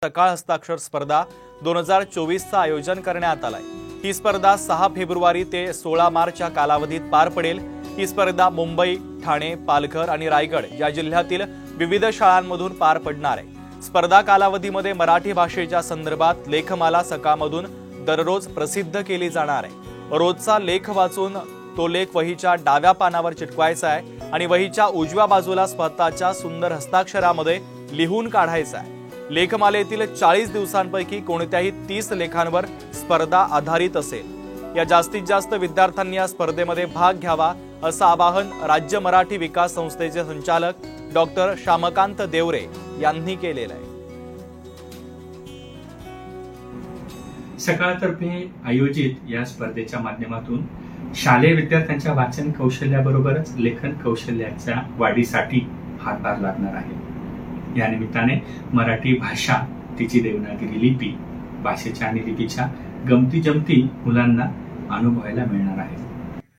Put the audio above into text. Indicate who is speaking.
Speaker 1: सकाळ हस्ताक्षर स्पर्धा 2024चं आयोजन करण्यात आलंय। ही स्पर्धा 6 फेब्रुवारी ते 16 मार्च या कालावधीत पार पडेल। ही स्पर्धा मुंबई, ठाणे, पालघर आणि रायगड या जिल्ह्यातील विविध शाळांमधून पार पडणार आहे। स्पर्धा कालावधीमध्ये मराठी भाषेच्या संदर्भात लेखमाला सकाळमधून दररोज प्रसिद्ध केली जाणार आहे। रोजचा लेख वाचून तो लेख वहीच्या डाव्या पानावर चिटकवायचा आहे आणि वहीच्या उजव्या बाजूला स्वतःच्या सुंदर हस्ताक्षरामध्ये लिहून काढायचा आहे। लेखमालेतील 40 दिवसांपैकी कोणत्याही 30 लेखांवर स्पर्धा आधारित असेल। या जास्तीत जास्त विद्यार्थ्यांनी या स्पर्धेमध्ये भाग घ्यावा असं आवाहन राज्य मराठी विकास संस्थेचे संचालक डॉक्टर श्यामकांत देवरे यांनी केलेलं आहे।
Speaker 2: सकाळतर्फे आयोजित या स्पर्धेच्या माध्यमातून शालेय विद्यार्थ्यांच्या वाचन कौशल्याबरोबरच लेखन कौशल्याच्या वाढीसाठी हातभार लागणार आहे। या निमित्ताने मराठी भाषा, तिची देवनागरी लिपी, भाषेच्या आणि लिपीच्या गमती जमती मुलांना अनुभवायला मिळणार आहे।